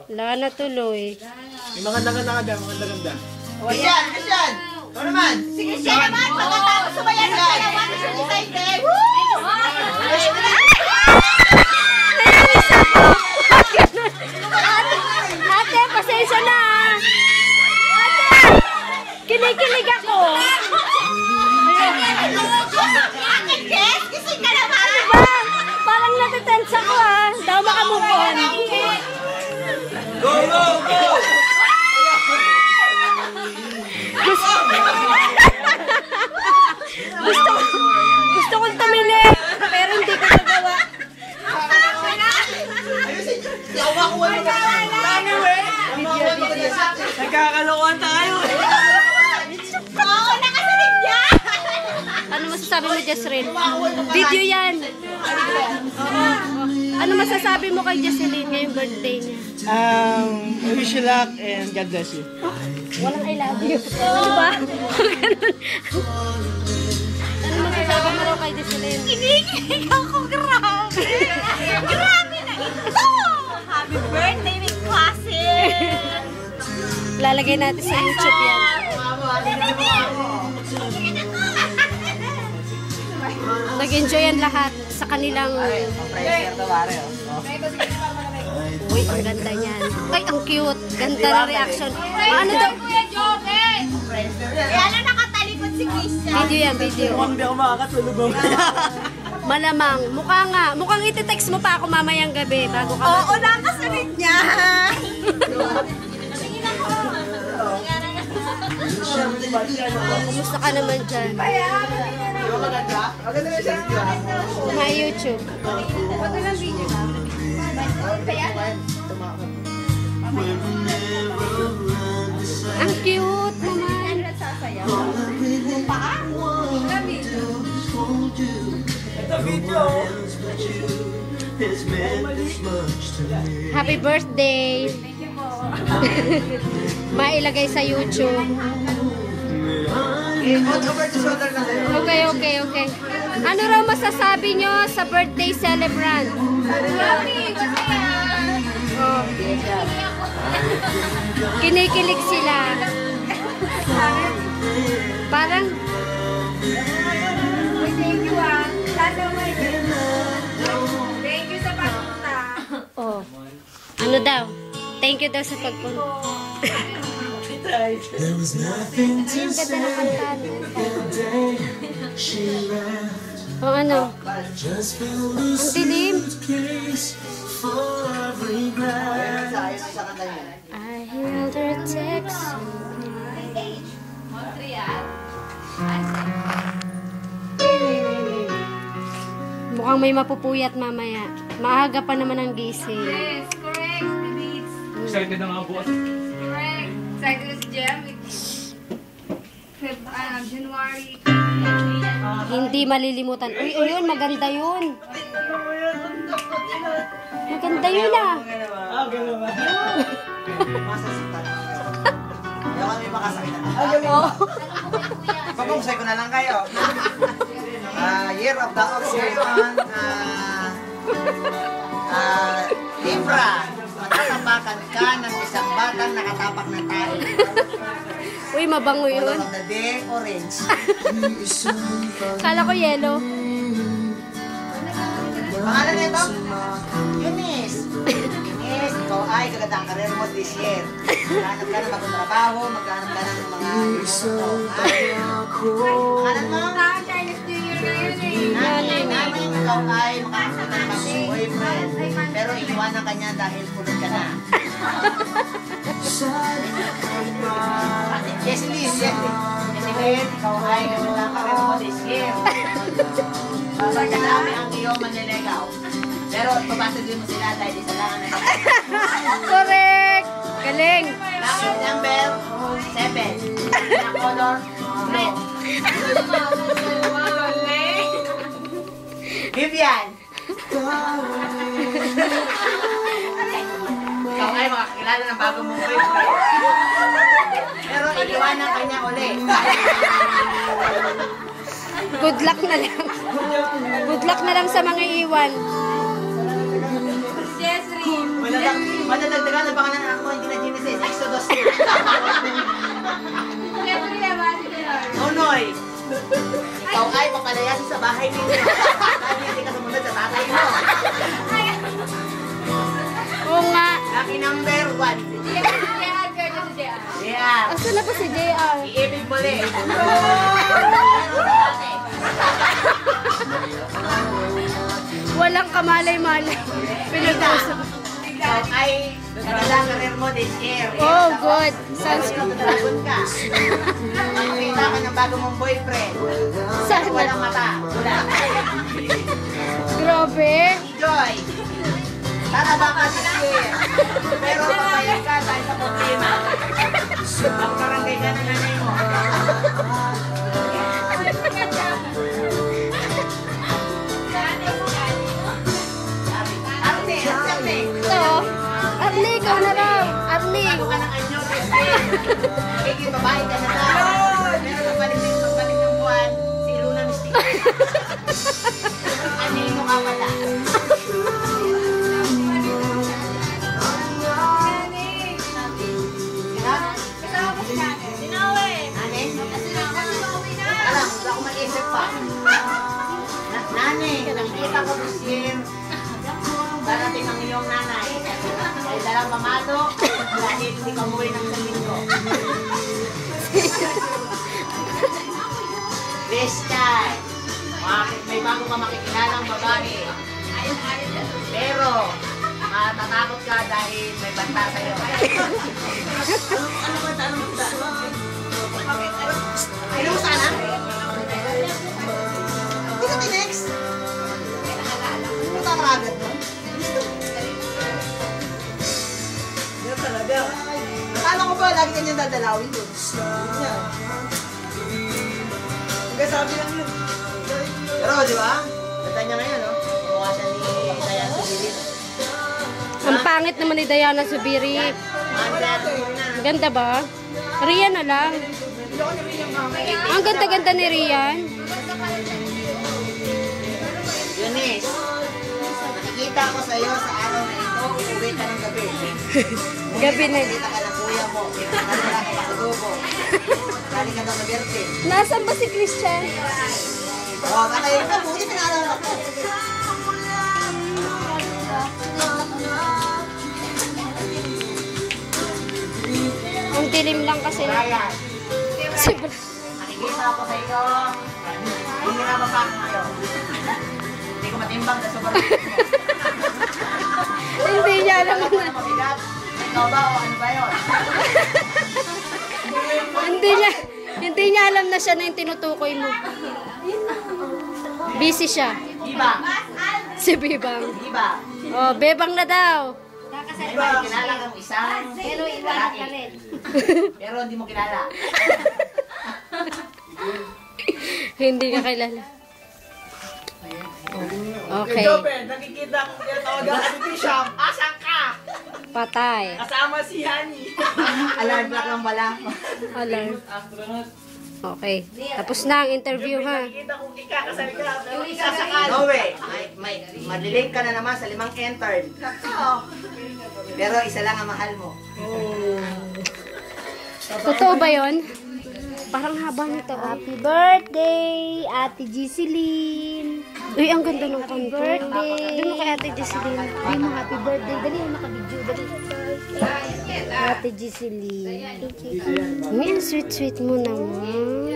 Wala na tuloy. Yung maganda-ganda. O yan, Christian! Ikaw naman! Si Christian naman! Pagkatapos sumayan ng dalawa na siya decided! Woo! Ate, pasensya na. Ate, kinikilig ako. Bakit, Jess? Gising ka naman! Diba? Parang natitense ako Daw makamove on. Go, go, go! Gusto kong tumili, pero hindi ko nagawa. Nagkakalokohan tayo. Oo, nakasunod niya! Ano masasabi mo, Jesryn? Video yan. Oo. Ano masasabi mo kay Jesseline ngayong birthday niya? I wish you luck and God bless you. Walang I love you. Diba? Ano masasabi mo raw kay Jesseline? Kinikilig ako, grabe! Grabe na ito! Happy birthday, Miss Classic! Lalagay natin sa YouTube yan. Nag-enjoy yan lahat sa kanilang... Uy, ang ganda niyan. Ay, ang cute. Ganda na reaction. Ano daw? Kaya na nakatalikod si Christian. Video yan, video. Hindi ako makakatulog. Malamang. Mukha nga. Mukhang iti-text mo pa ako mamayang gabi bago ka. Oo, nakasunod niya! Kumusta ka naman dyan? May YouTube. Ang cute naman. Happy birthday. Mailagay sa YouTube. Okay. Ano raw masasabi nyo sa birthday celebrant? Oh. Kinikilig sila. Parang Thank you Thank you sa pagpunta. oh. Ano daw? Thank you daw sa pagpunta. There was nothing to Ang ganda say ng kantaan. the day she left. O ano? Just filled a Ang dilim. suitcase full of regret. I held her text. Mukhang may mapupuyat mamaya. Maaga pa naman ang gising. Yes, correct. Excited na nga bukas. Correct. Excited si Jem. January. Hindi malilimutan. Uy, yun, maganda yun. Maganda yun Ganun ba? Ayaw kami makasakit na. Oh. Pagpungsay ko na lang kayo. Year of the Ox ngayon. Libra, matatapakan ka ng isang batang nakatapak ng tayo. Uy, mabango Color yun. of the day, orange. Kala ko yellow. Pangalan nito? Eunice. Eunice, ikaw ay kagandang karir mo this year. Maghanap ka ng bagong trabaho, maghanap ka ng mga pangalan mo? Chinese New Year ngayon namin ikaw ay makahanap ka ng bagong boyfriend. Pero iiwanan ka niya dahil kulot ka na. Jesseline, ikaw ay kagandang karir mo this year. Marami ang iyong manliligaw. Pero pabasa din mo sila dahil isa lang ang Correct! Galing! Number 7. Ang color, red. Vivian! Ikaw ay makakilala ng bagong mong boyfriend. Pero iiwanan ka niya uli. Good luck na lang. Good luck na lang sa mga iwan. Jesseline! Wala lang. Madadagdagan na baka ng anak mo, hindi na Genesis, Exodus na. Nonoy, ikaw ay papalayan sa bahay ninyo. Dahil hindi ka sumunod sa tatay mo. Oo nga. Lucky number 1. Yeah. Asa na pa si JR? Iibig muli. Walang kamalay-malay. Pinag-usap. Ikaw ay magandang career mo this year. Oh, good. Sounds Pero good. dragon ka. Makakita ka ng bago mong boyfriend. Sana. Walang mata. Wala. Grabe. Enjoy. Tataba ka this year. Pero papayag ka dahil sa problema. Magkarangay ka ng nanay mo. Arne, Arne. Ito. Arlie, ikaw na raw. Arlie. Bago ka ng anyo this year. Kikit babae ka na daw. Pero pagbalik ng buwan, si Luna Mystique. Anino ka pala. Alam, wala akong mag-isip pa. Nanay, nakikita ko this year. Darating ang iyong nanay. Dahil dalang pamalo, dahil hindi ka umuwi ng linggo. This time, may bago ka makikilalang babae. Pero, matatakot ka dahil may banta sa'yo. Ano ba? Ano mo sana? Hindi ka tinext. Punta ka agad mo. Yan talaga. Akala ko ba lagi kanyang dadalawin doon? Yan. Hanggang sabi lang yun. Pero di ba? Ganda niya ngayon, no? Mukha siya ni Diana Subiri. Ang pangit naman ni Diana Subiri. Ang ganda ba? Rian na lang. Ang ganda-ganda ni Rian. Eunice, nakikita ko sa iyo sa araw na ito, uuwi ka ng gabi. Gabi na. Nakikita ka ng kuya mo, nakikita ka sa dugo. Galing ka daw sa Virgin. Nasaan ba si Christian? Oo, kakayin ka, buti pinaalala ko. Ang dilim lang kasi. Brian, Si Bra- nakikita ko sa iyo. Hindi na ba pa ako ngayon? Hindi ko matimbang sa sobrang Hindi niya alam na. mabigat. Ikaw ba o ano ba yun? Hindi niya alam na siya na yung tinutukoy mo. Busy siya. Diba? Si Bibang. Diba? Oh, Bebang na daw. May kilala kang isang lalaki. Pero hindi mo kilala. Hindi ka kilala. Okay. Nakikita ko kaya tawagan ka ni Bishop. Asan ka? Patay. Kasama si Hani. Alarm clock lang pala. Alarm. Astronaut. Okay. Tapos na ang interview ha. Nakikita kong ikakasal ka. Pero isasakal. No way. Madilig ka na naman sa 5 entered. Pero isa lang ang mahal mo. Totoo ba yon? Parang haba nito. Happy birthday, Ate Giseline. Uy, ang ganda ng kanta. Birthday. Doon mo kay Ate Giseline. Ay mo, happy birthday. Dali, makabidyo. Dali. Ate Giseline. Uy, ang sweet-sweet mo naman.